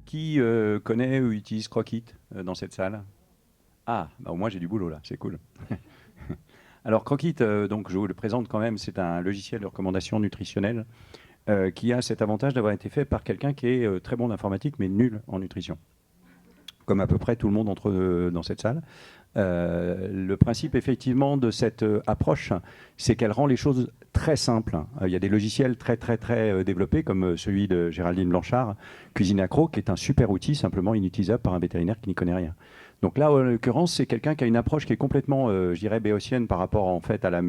Qui connaît ou utilise Croquit dans cette salle? Ah, bah, au moins j'ai du boulot là, c'est cool. Alors Croquit, donc je vous le présente quand même, c'est un logiciel de recommandation nutritionnelle qui a cet avantage d'avoir été fait par quelqu'un qui est très bon en informatique mais nul en nutrition. Comme à peu près tout le monde dans cette salle. Le principe effectivement de cette approche, c'est qu'elle rend les choses très simples. Il y a des logiciels très développés comme celui de Géraldine Blanchard, Cuisine Accro, qui est un super outil simplement inutilisable par un vétérinaire qui n'y connaît rien. Donc là, en l'occurrence, c'est quelqu'un qui a une approche qui est complètement, je dirais, béotienne par rapport en fait à la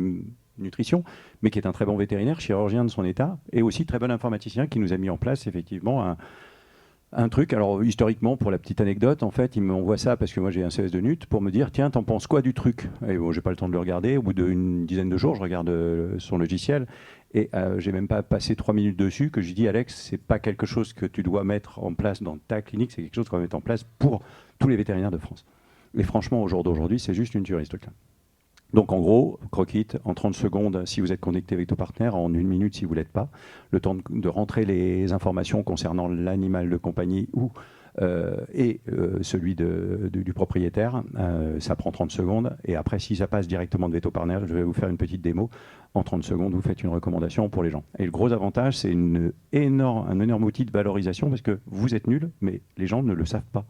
nutrition, mais qui est un très bon vétérinaire, chirurgien de son état, et aussi très bon informaticien qui nous a mis en place effectivement un truc. Alors historiquement, pour la petite anecdote, en fait, il m'envoie ça parce que moi j'ai un CS de NUT pour me dire tiens, t'en penses quoi du truc? Et bon, j'ai pas le temps de le regarder. Au bout d'une dizaine de jours, je regarde son logiciel et j'ai même pas passé 3 minutes dessus que je dis Alex, c'est pas quelque chose que tu dois mettre en place dans ta clinique, c'est quelque chose qu'on va mettre en place pour tous les vétérinaires de France. Et franchement, au jour d'aujourd'hui, c'est juste une tuerie ce truc-là. Donc en gros, Croquit, en 30 secondes si vous êtes connecté avec ton partenaire, en 1 minute si vous ne l'êtes pas, le temps de rentrer les informations concernant l'animal de compagnie et celui du propriétaire, ça prend 30 secondes. Et après, si ça passe directement de Veto Partner, je vais vous faire une petite démo. En 30 secondes, vous faites une recommandation pour les gens. Et le gros avantage, c'est un énorme outil de valorisation parce que vous êtes nul, mais les gens ne le savent pas.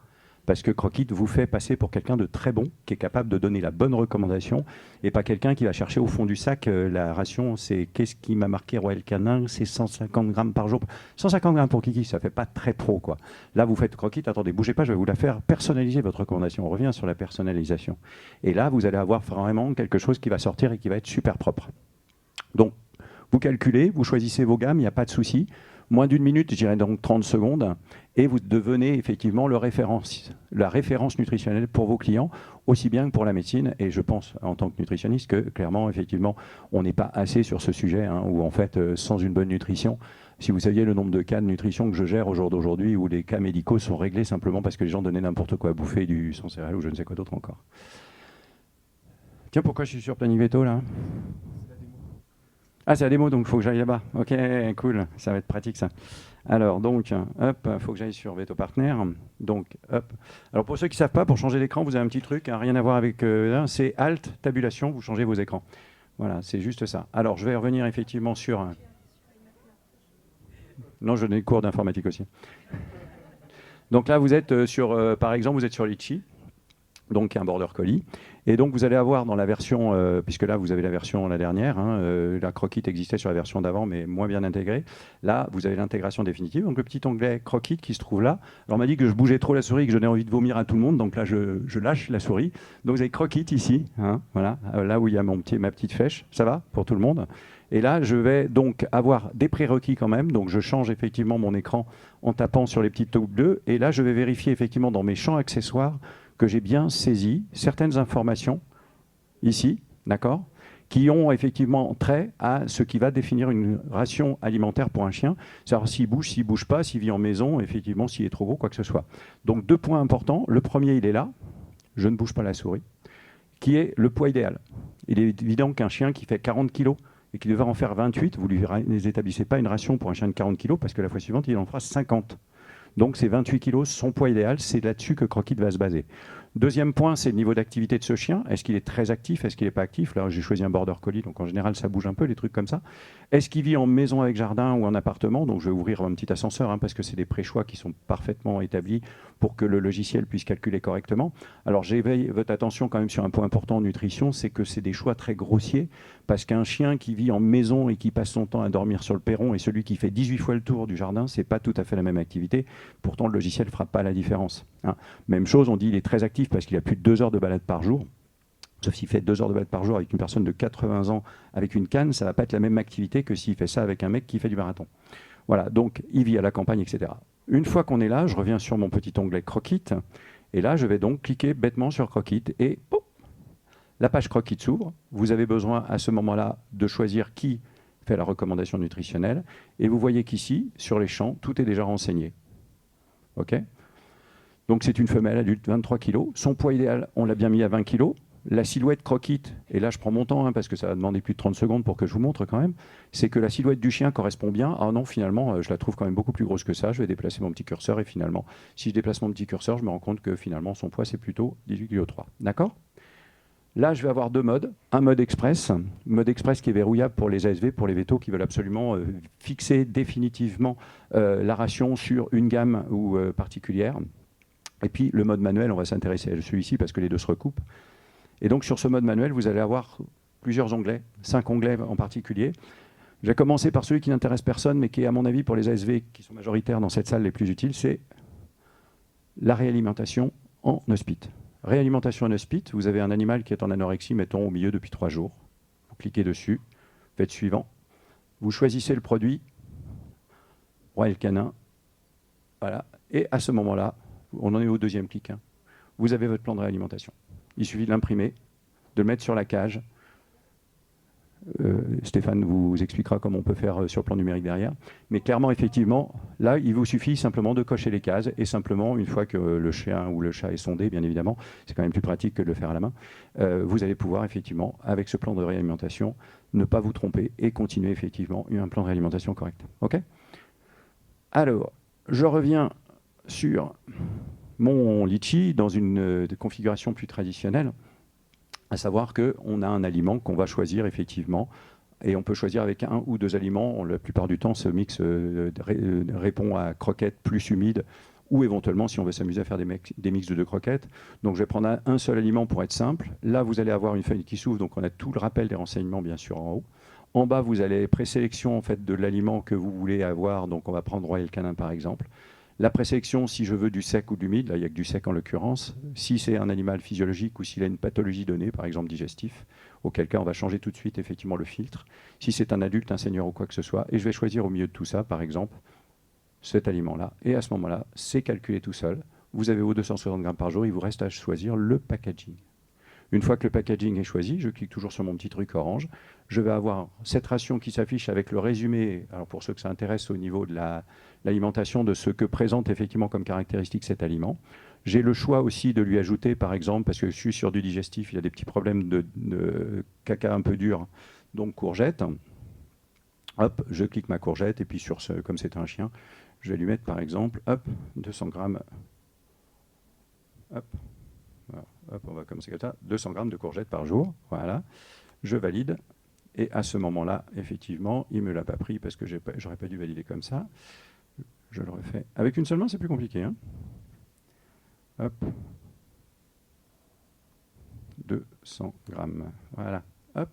Parce que Croquit vous fait passer pour quelqu'un de très bon, qui est capable de donner la bonne recommandation, et pas quelqu'un qui va chercher au fond du sac la ration. C'est qu'est-ce qui m'a marqué Royal Canin, c'est 150 grammes par jour. 150 grammes pour Kiki, ça fait pas très pro, quoi. Là, vous faites Croquit, attendez, bougez pas, je vais vous la faire personnaliser, votre recommandation. On revient sur la personnalisation. Et là, vous allez avoir vraiment quelque chose qui va sortir et qui va être super propre. Donc, vous calculez, vous choisissez vos gammes, il n'y a pas de souci. Moins d'1 minute, je dirais donc 30 secondes, et vous devenez effectivement la référence nutritionnelle pour vos clients, aussi bien que pour la médecine. Et je pense, en tant que nutritionniste, que clairement, effectivement, on n'est pas assez sur ce sujet, où en fait, sans une bonne nutrition, si vous saviez le nombre de cas de nutrition que je gère au jour d'aujourd'hui, où les cas médicaux sont réglés simplement parce que les gens donnaient n'importe quoi à bouffer, du sang céréales ou je ne sais quoi d'autre encore. Tiens, pourquoi je suis sur Planiveto là? Ah, c'est la démo, donc il faut que j'aille là-bas. Ok, cool, ça va être pratique ça. Alors, donc, hop, il faut que j'aille sur Veto Partner. Donc, hop. Alors, pour ceux qui ne savent pas, pour changer d'écran, vous avez un petit truc, rien à voir avec c'est Alt, tabulation, vous changez vos écrans. Voilà, c'est juste ça. Alors, je vais revenir effectivement sur... Non, je donne des cours d'informatique aussi. Donc là, vous êtes sur, par exemple, vous êtes sur Litchi, donc un border collie. Et donc vous allez avoir dans la version, puisque là vous avez la version la dernière, la Croquit existait sur la version d'avant mais moins bien intégrée. Là vous avez l'intégration définitive, donc le petit onglet Croquit qui se trouve là. Alors on m'a dit que je bougeais trop la souris, que je donnais envie de vomir à tout le monde, donc là je lâche la souris. Donc vous avez Croquit ici, voilà, là où il y a ma petite flèche, ça va pour tout le monde. Et là je vais donc avoir des prérequis quand même, donc je change effectivement mon écran en tapant sur les petites touches bleues, et là je vais vérifier effectivement dans mes champs accessoires que j'ai bien saisi certaines informations ici, d'accord, qui ont effectivement trait à ce qui va définir une ration alimentaire pour un chien, savoir s'il bouge pas, s'il vit en maison, effectivement, s'il est trop gros, quoi que ce soit. Donc 2 points importants. Le premier, il est là, je ne bouge pas la souris, qui est le poids idéal. Il est évident qu'un chien qui fait 40 kg et qui devrait en faire 28, vous ne lui établissez pas une ration pour un chien de 40 kg parce que la fois suivante, il en fera 50. Donc c'est 28 kg, son poids idéal, c'est là-dessus que Croquit va se baser. Deuxième point, c'est le niveau d'activité de ce chien. Est-ce qu'il est très actif? Est-ce qu'il n'est pas actif? Là, j'ai choisi un border collie, donc en général, ça bouge un peu, les trucs comme ça. Est-ce qu'il vit en maison avec jardin ou en appartement? Donc je vais ouvrir un petit ascenseur, parce que c'est des préchoix qui sont parfaitement établis pour que le logiciel puisse calculer correctement. Alors j'éveille votre attention quand même sur un point important en nutrition, c'est que c'est des choix très grossiers, parce qu'un chien qui vit en maison et qui passe son temps à dormir sur le perron et celui qui fait 18 fois le tour du jardin, c'est pas tout à fait la même activité. Pourtant, le logiciel ne fera pas la différence. Même chose, on dit qu'il est très actif parce qu'il a plus de 2 heures de balade par jour. Sauf s'il fait 2 heures de balade par jour avec une personne de 80 ans avec une canne, ça ne va pas être la même activité que s'il fait ça avec un mec qui fait du marathon. Voilà, donc il vit à la campagne, etc. Une fois qu'on est là, je reviens sur mon petit onglet Croquit, et là je vais donc cliquer bêtement sur Croquit, et pouf, la page Croquit s'ouvre. Vous avez besoin à ce moment-là de choisir qui fait la recommandation nutritionnelle, et vous voyez qu'ici, sur les champs, tout est déjà renseigné. OK ? Donc c'est une femelle adulte, 23 kg. Son poids idéal, on l'a bien mis à 20 kg. la silhouette croquite, et là je prends mon temps parce que ça va demander plus de 30 secondes pour que je vous montre quand même, c'est que la silhouette du chien correspond bien. Ah non, finalement, je la trouve quand même beaucoup plus grosse que ça. Je vais déplacer mon petit curseur et finalement, si je déplace mon petit curseur, je me rends compte que finalement son poids c'est plutôt 18,3 kg. D'accord ? Là, je vais avoir deux modes. Un mode express qui est verrouillable pour les ASV, pour les vétos qui veulent absolument fixer définitivement la ration sur une gamme ou particulière. Et puis le mode manuel, on va s'intéresser à celui-ci parce que les deux se recoupent. Et donc sur ce mode manuel, vous allez avoir plusieurs onglets, 5 onglets en particulier. Je vais commencer par celui qui n'intéresse personne, mais qui est à mon avis pour les ASV qui sont majoritaires dans cette salle les plus utiles, c'est la réalimentation en hospice. Réalimentation en hospice, vous avez un animal qui est en anorexie, mettons au milieu depuis 3 jours. Vous cliquez dessus, faites suivant. Vous choisissez le produit, Royal Canin, voilà. Et à ce moment-là, on en est au deuxième clic, hein. Vous avez votre plan de réalimentation. Il suffit de l'imprimer, de le mettre sur la cage. Stéphane vous expliquera comment on peut faire sur le plan numérique derrière. Mais clairement, effectivement, là, il vous suffit simplement de cocher les cases et simplement, une fois que le chien ou le chat est sondé, bien évidemment, c'est quand même plus pratique que de le faire à la main, vous allez pouvoir, effectivement, avec ce plan de réalimentation, ne pas vous tromper et continuer, effectivement, un plan de réalimentation correct. OK ? Alors, je reviens sur mon litchi dans une configuration plus traditionnelle, à savoir qu'on a un aliment qu'on va choisir effectivement, et on peut choisir avec un ou deux aliments. La plupart du temps, ce mix répond à croquettes plus humides, ou éventuellement, si on veut s'amuser à faire des mix de 2 croquettes. Donc je vais prendre un seul aliment pour être simple. Là, vous allez avoir une feuille qui s'ouvre, donc on a tout le rappel des renseignements, bien sûr, en haut. En bas, vous allez présélection en fait, de l'aliment que vous voulez avoir, donc on va prendre Royal Canin par exemple. La présélection, si je veux du sec ou de l'humide, là il n'y a que du sec en l'occurrence, si c'est un animal physiologique ou s'il a une pathologie donnée, par exemple digestif, auquel cas on va changer tout de suite effectivement le filtre. Si c'est un adulte, un senior ou quoi que ce soit, et je vais choisir au milieu de tout ça, par exemple, cet aliment-là. Et à ce moment-là, c'est calculé tout seul. Vous avez vos 260 grammes par jour, il vous reste à choisir le packaging. Une fois que le packaging est choisi, je clique toujours sur mon petit truc orange. Je vais avoir cette ration qui s'affiche avec le résumé, alors pour ceux que ça intéresse au niveau de l'alimentation, de ce que présente effectivement comme caractéristique cet aliment. J'ai le choix aussi de lui ajouter, par exemple, parce que je suis sur du digestif, il y a des petits problèmes de caca un peu dur, donc courgette. Hop, je clique ma courgette, et puis sur ce, comme c'est un chien, je vais lui mettre par exemple, hop, 200 grammes, hop. Voilà. Hop, on va commencer comme ça, 200 grammes de courgettes par jour, voilà, je valide, et à ce moment-là, effectivement, il ne me l'a pas pris parce que j'aurais pas dû valider comme ça, je le refais. Avec une seule main, c'est plus compliqué, hein. Hop, 200 grammes, voilà, hop,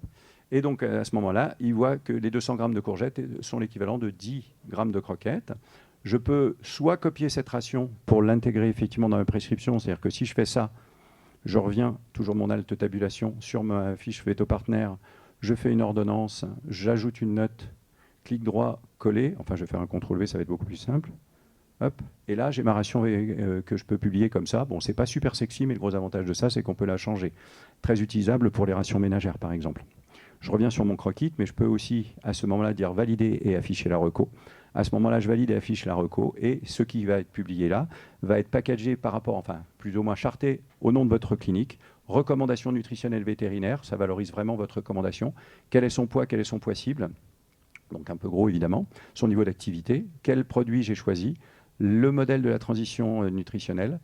et donc à ce moment-là, il voit que les 200 grammes de courgettes sont l'équivalent de 10 grammes de croquettes. Je peux soit copier cette ration pour l'intégrer effectivement dans ma prescription, c'est-à-dire que si je fais ça, je reviens, toujours mon alt tabulation, sur ma fiche Veto Partner, je fais une ordonnance, j'ajoute une note, clic droit, coller, enfin je vais faire un CTRL-V, ça va être beaucoup plus simple. Hop, et là j'ai ma ration que je peux publier comme ça. Bon, c'est pas super sexy, mais le gros avantage de ça, c'est qu'on peut la changer. Très utilisable pour les rations ménagères, par exemple. Je reviens sur mon croquis, mais je peux aussi, à ce moment-là, dire valider et afficher la reco. À ce moment-là, je valide et affiche la reco, et ce qui va être publié là va être packagé par rapport, enfin, plus ou moins charté au nom de votre clinique. Recommandation nutritionnelle vétérinaire, ça valorise vraiment votre recommandation. Quel est son poids cible, donc un peu gros évidemment, son niveau d'activité, quel produit j'ai choisi, le modèle de la transition nutritionnelle,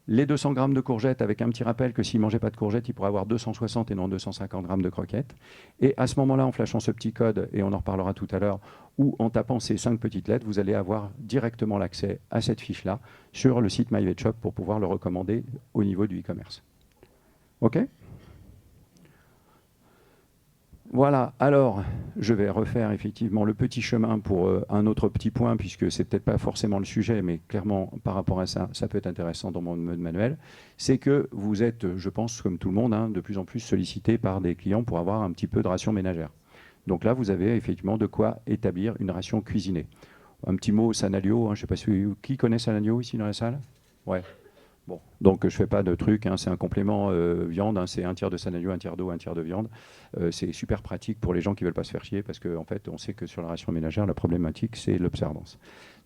les 200 grammes de courgettes, avec un petit rappel que s'il ne mangeait pas de courgettes, il pourrait avoir 260 et non 250 grammes de croquettes. Et à ce moment-là, en flashant ce petit code, et on en reparlera tout à l'heure, ou en tapant ces 5 petites lettres, vous allez avoir directement l'accès à cette fiche-là sur le site MyVetShop pour pouvoir le recommander au niveau du e-commerce. OK ? Voilà, alors je vais refaire effectivement le petit chemin pour un autre petit point, puisque c'est peut-être pas forcément le sujet, mais clairement par rapport à ça, ça peut être intéressant dans mon mode manuel. C'est que vous êtes, je pense, comme tout le monde, hein, de plus en plus sollicité par des clients pour avoir un petit peu de ration ménagère. Donc là, vous avez effectivement de quoi établir une ration cuisinée. Un petit mot Sanalio, hein, je ne sais pas qui connaît Sanalio ici dans la salle ? Ouais. Bon, donc je ne fais pas de truc, hein, c'est un complément viande, hein, c'est un tiers de Sanalio, un tiers d'eau, un tiers de viande. C'est super pratique pour les gens qui ne veulent pas se faire chier, parce qu'en fait, on sait que sur la ration ménagère, la problématique, c'est l'observance.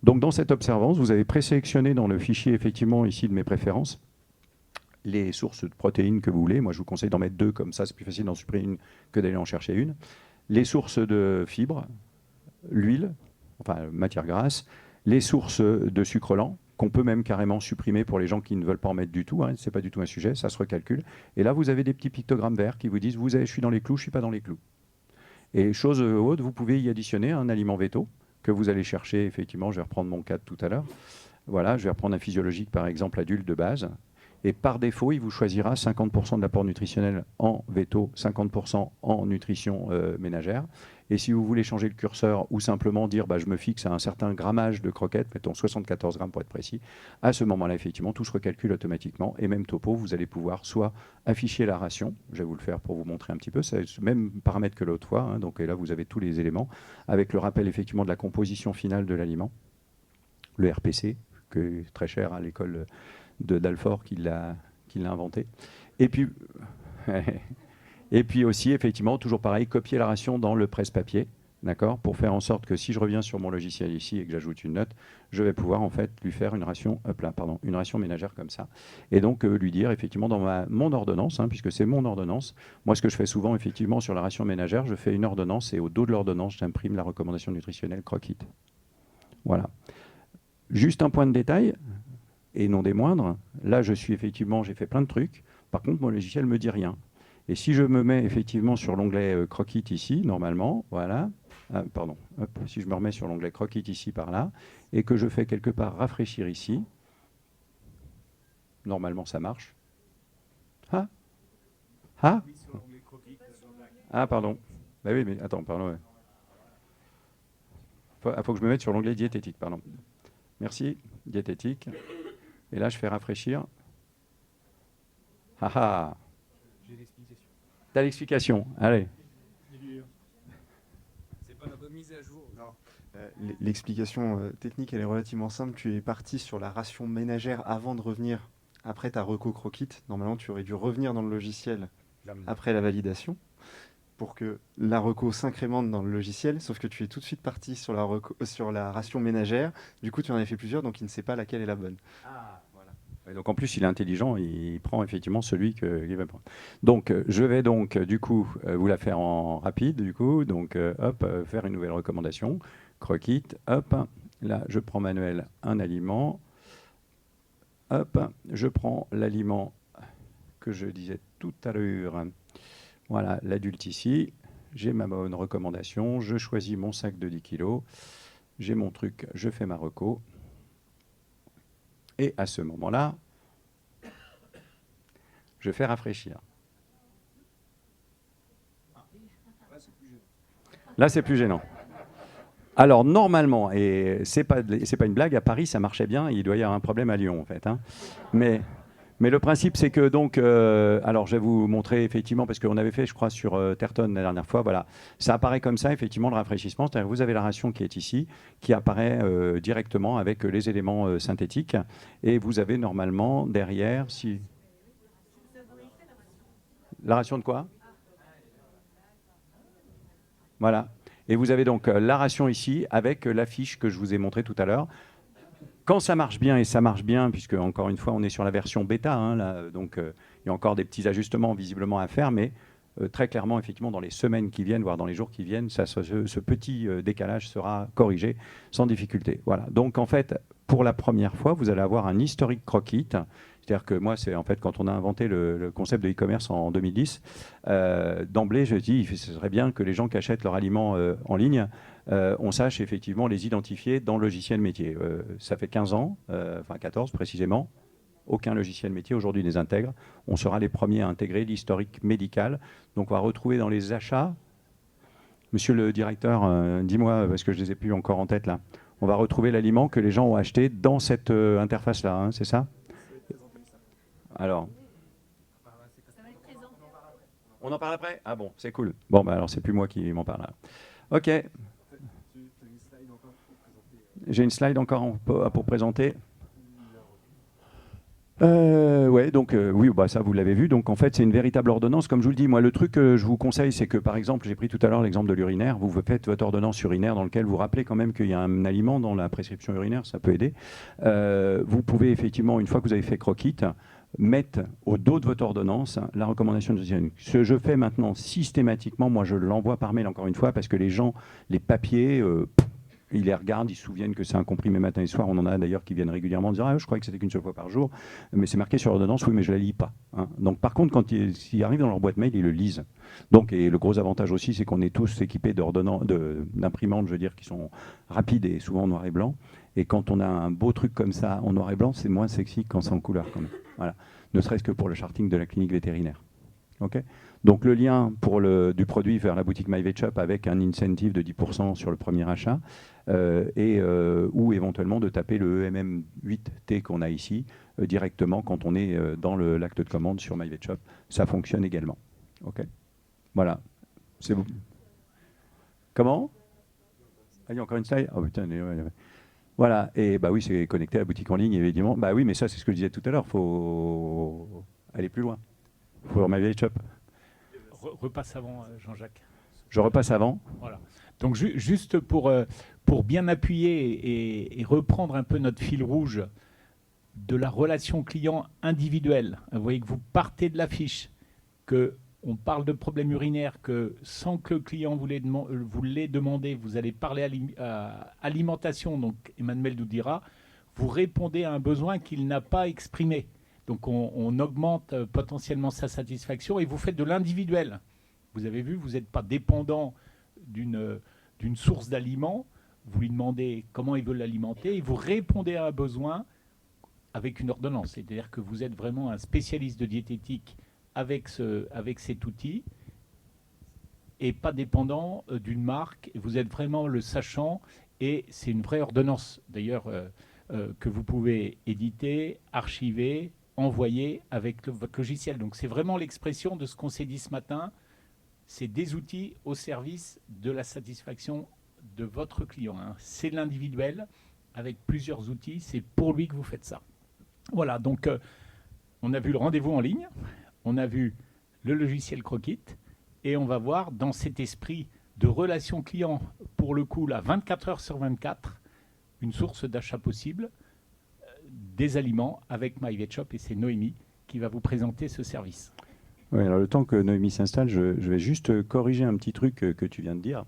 Donc dans cette observance, vous avez présélectionné dans le fichier, effectivement, ici, de mes préférences, les sources de protéines que vous voulez. Moi, je vous conseille d'en mettre 2, comme ça, c'est plus facile d'en supprimer une que d'aller en chercher une. Les sources de fibres, l'huile, enfin matière grasse, les sources de sucre lent, qu'on peut même carrément supprimer pour les gens qui ne veulent pas en mettre du tout. Ce n'est pas du tout un sujet, ça se recalcule. Et là, vous avez des petits pictogrammes verts qui vous disent je suis dans les clous, je ne suis pas dans les clous. Et chose haute, vous pouvez y additionner un aliment véto que vous allez chercher. Effectivement, je vais reprendre mon cas de tout à l'heure. Voilà, je vais reprendre un physiologique, par exemple, adulte de base. Et par défaut, il vous choisira 50% de l'apport nutritionnel en véto, 50% en nutrition ménagère. Et si vous voulez changer le curseur ou simplement dire je me fixe à un certain grammage de croquettes, mettons 74 grammes pour être précis, à ce moment-là, effectivement, tout se recalcule automatiquement. Et même topo, vous allez pouvoir soit afficher la ration, je vais vous le faire pour vous montrer un petit peu, c'est le même paramètre que l'autre fois. Donc et là, vous avez tous les éléments, avec le rappel effectivement de la composition finale de l'aliment, le RPC, que est très cher à l'école d'Alfort qui l'a inventé. Et puis aussi, effectivement, toujours pareil, copier la ration dans le presse-papier, d'accord, pour faire en sorte que si je reviens sur mon logiciel ici et que j'ajoute une note, je vais pouvoir en fait lui faire une ration, une ration ménagère comme ça. Et donc lui dire effectivement dans mon ordonnance, puisque c'est mon ordonnance, moi ce que je fais souvent effectivement sur la ration ménagère, je fais une ordonnance et au dos de l'ordonnance, j'imprime la recommandation nutritionnelle Croquit. Voilà. Juste un point de détail, et non des moindres, là j'ai fait plein de trucs, par contre mon logiciel ne me dit rien. Et si je me mets effectivement sur l'onglet Croquit ici, normalement, voilà, si je me remets sur l'onglet Croquit ici par là, et que je fais quelque part rafraîchir ici, normalement ça marche. Pardon. Bah oui, mais attends, pardon. Faut que je me mette sur l'onglet diététique, pardon. Merci, diététique. Et là, je fais rafraîchir. J'ai l'explication. T'as l'explication, allez. C'est pas la remise à jour. Non. L'explication technique, elle est relativement simple. Tu es parti sur la ration ménagère avant de revenir après ta reco Croquit. Normalement, tu aurais dû revenir dans le logiciel après la validation pour que la reco s'incrémente dans le logiciel, sauf que tu es tout de suite parti sur la ration ménagère. Du coup, tu en as fait plusieurs, donc il ne sait pas laquelle est la bonne. Voilà. Et donc en plus, il est intelligent, il prend effectivement celui qu'il va prendre. Donc je vais donc du coup vous la faire en rapide, du coup, donc faire une nouvelle recommandation. Croquit, hop, là je prends manuel un aliment, hop, je prends l'aliment que je disais tout à l'heure. Voilà, l'adulte ici, j'ai ma bonne recommandation, je choisis mon sac de 10 kg, j'ai mon truc, je fais ma reco. Et à ce moment-là, je fais rafraîchir. Là, c'est plus gênant. Alors, normalement, et c'est pas une blague, à Paris, ça marchait bien, il doit y avoir un problème à Lyon, en fait. Mais le principe, c'est que donc, alors je vais vous montrer effectivement, parce qu'on avait fait, je crois, sur Terton la dernière fois, voilà, ça apparaît comme ça, effectivement, le rafraîchissement, c'est-à-dire que vous avez la ration qui est ici, qui apparaît directement avec les éléments synthétiques, et vous avez normalement derrière, la ration de quoi? Voilà. Et vous avez donc la ration ici, avec l'affiche que je vous ai montrée tout à l'heure. Quand ça marche bien, et ça marche bien, puisque encore une fois on est sur la version bêta, là, donc il y a encore des petits ajustements visiblement à faire, mais très clairement effectivement dans les semaines qui viennent, voire dans les jours qui viennent, ce petit décalage sera corrigé sans difficulté. Voilà. Donc en fait, pour la première fois, vous allez avoir un historique Croquit. C'est-à-dire que moi, c'est en fait quand on a inventé le concept de e-commerce en 2010, d'emblée je dis ce serait bien que les gens qui achètent leurs aliments en ligne, on sache effectivement les identifier dans le logiciel métier. Ça fait 15 ans, enfin 14 précisément, aucun logiciel métier aujourd'hui les intègre. On sera les premiers à intégrer l'historique médical. Donc on va retrouver dans les achats, monsieur le directeur, dis-moi, parce que je ne les ai plus encore en tête là, on va retrouver l'aliment que les gens ont acheté dans cette interface-là, c'est ça? Alors, on en parle après? Ah bon, c'est cool. Bon, bah alors c'est plus moi qui m'en parle là. Ok. J'ai une slide encore pour présenter. Ouais, donc oui, bah, ça vous l'avez vu. Donc en fait, c'est une véritable ordonnance. Comme je vous le dis, moi, le truc que je vous conseille, c'est que par exemple, j'ai pris tout à l'heure l'exemple de l'urinaire. Vous faites votre ordonnance urinaire dans lequel vous rappelez quand même qu'il y a un aliment dans la prescription urinaire, ça peut aider. Vous pouvez effectivement, une fois que vous avez fait Croquit, mettent au dos de votre ordonnance la recommandation nutritionnelle. Ce que je fais maintenant systématiquement, moi je l'envoie par mail encore une fois, parce que les gens, les papiers, ils les regardent, ils se souviennent que c'est un comprimé matin et soir. On en a d'ailleurs qui viennent régulièrement dire « Ah, je croyais que c'était qu'une seule fois par jour, mais c'est marqué sur l'ordonnance, oui, mais je ne la lis pas. Hein. » Donc par contre, quand s'ils arrivent dans leur boîte mail, ils le lisent. Donc, et le gros avantage aussi, c'est qu'on est tous équipés d'imprimantes, je veux dire, qui sont rapides et souvent en noir et blanc. Et quand on a un beau truc comme ça en noir et blanc, c'est moins sexy que quand c'est en couleur quand même. Voilà. Ne serait-ce que pour le charting de la clinique vétérinaire. Okay, donc le lien du produit vers la boutique MyVetShop avec un incentive de 10% sur le premier achat ou éventuellement de taper le EMM8T qu'on a ici directement quand on est dans l'acte de commande sur MyVetShop. Ça fonctionne également. Okay, voilà. C'est bon. Comment? Ah, il y a encore une slide. Oh putain, voilà, et bah oui, c'est connecté à la boutique en ligne, évidemment. Bah oui, mais ça, c'est ce que je disais tout à l'heure, il faut aller plus loin. Il faut MyVetShop. Repasse avant, Jean-Jacques. Je repasse avant. Voilà. Donc juste pour bien appuyer et reprendre un peu notre fil rouge de la relation client individuelle. Vous voyez que vous partez de l'affiche, qu'on parle de problèmes urinaires, que sans que le client vous l'ait demandé, vous allez parler à alimentation, donc Emmanuel nous dira, vous répondez à un besoin qu'il n'a pas exprimé. Donc on augmente potentiellement sa satisfaction et vous faites de l'individuel. Vous avez vu, vous n'êtes pas dépendant d'une source d'aliments. Vous lui demandez comment il veut l'alimenter et vous répondez à un besoin avec une ordonnance. C'est-à-dire que vous êtes vraiment un spécialiste de diététique avec cet outil et pas dépendant d'une marque. Vous êtes vraiment le sachant et c'est une vraie ordonnance. D'ailleurs, que vous pouvez éditer, archiver, envoyer avec votre logiciel. Donc c'est vraiment l'expression de ce qu'on s'est dit ce matin. C'est des outils au service de la satisfaction de votre client. Hein. C'est l'individuel avec plusieurs outils. C'est pour lui que vous faites ça. Voilà, donc on a vu le rendez-vous en ligne, on a vu le logiciel Croquit et on va voir dans cet esprit de relation client, pour le coup, là, 24 heures sur 24, une source d'achat possible, des aliments avec MyVetShop et c'est Noémie qui va vous présenter ce service. Oui, alors le temps que Noémie s'installe, je vais juste corriger un petit truc que tu viens de dire.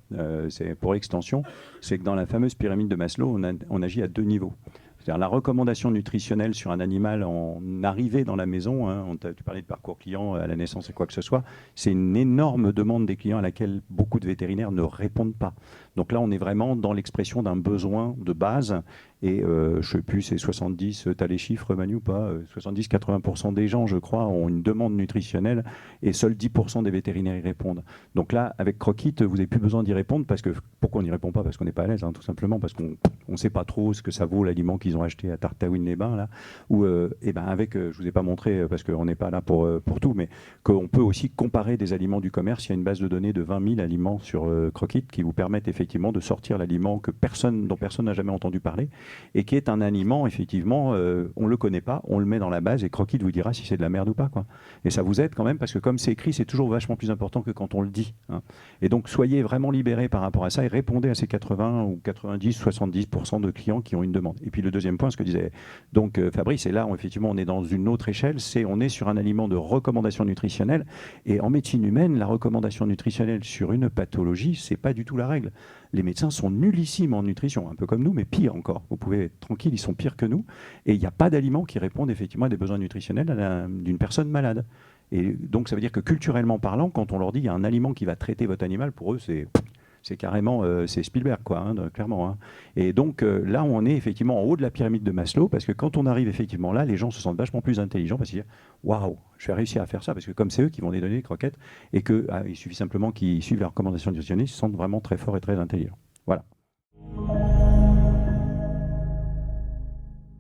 C'est pour extension, c'est que dans la fameuse pyramide de Maslow, on agit à deux niveaux. C'est-à-dire la recommandation nutritionnelle sur un animal en arrivée dans la maison, hein, tu parlais de parcours client à la naissance et quoi que ce soit, c'est une énorme demande des clients à laquelle beaucoup de vétérinaires ne répondent pas. Donc là, on est vraiment dans l'expression d'un besoin de base. Et je ne sais plus, c'est 70, tu as les chiffres Manu ou pas, 70-80% des gens, je crois, ont une demande nutritionnelle et seuls 10% des vétérinaires y répondent. Donc là, avec Croquit, vous n'avez plus besoin d'y répondre. Pourquoi on n'y répond pas? Parce qu'on n'est pas à l'aise, hein, tout simplement, parce qu'on ne sait pas trop ce que ça vaut l'aliment qu'ils ont acheté à Tartaouine-les-Bains. Là, ou avec, je ne vous ai pas montré, parce qu'on n'est pas là pour tout, mais qu'on peut aussi comparer des aliments du commerce. Il y a une base de données de 20 000 aliments sur Croquit qui vous permettent effectivement de sortir l'aliment dont personne n'a jamais entendu parler, et qui est un aliment, effectivement, on ne le connaît pas, on le met dans la base et Croquit vous dira si c'est de la merde ou pas, quoi. Et ça vous aide quand même, parce que comme c'est écrit, c'est toujours vachement plus important que quand on le dit. Hein. Et donc, soyez vraiment libérés par rapport à ça et répondez à ces 80 ou 90, 70% de clients qui ont une demande. Et puis le deuxième point, ce que disait donc Fabrice, et là, effectivement, on est dans une autre échelle, on est sur un aliment de recommandation nutritionnelle. Et en médecine humaine, la recommandation nutritionnelle sur une pathologie, c'est pas du tout la règle. Les médecins sont nullissimes en nutrition, un peu comme nous, mais pire encore. Vous pouvez être tranquille, ils sont pires que nous. Et il n'y a pas d'aliments qui répondent effectivement à des besoins nutritionnels d'une personne malade. Et donc ça veut dire que culturellement parlant, quand on leur dit qu'il y a un aliment qui va traiter votre animal, pour eux c'est carrément c'est Spielberg, quoi, hein, clairement. Hein. Et donc là, on est effectivement en haut de la pyramide de Maslow, parce que quand on arrive effectivement là, les gens se sentent vachement plus intelligents, parce qu'ils disent waouh, je vais réussir à faire ça, parce que comme c'est eux qui vont les donner les croquettes, et qu'il suffit simplement qu'ils suivent la recommandation nutritionnelle, ils se sentent vraiment très forts et très intelligents. Voilà.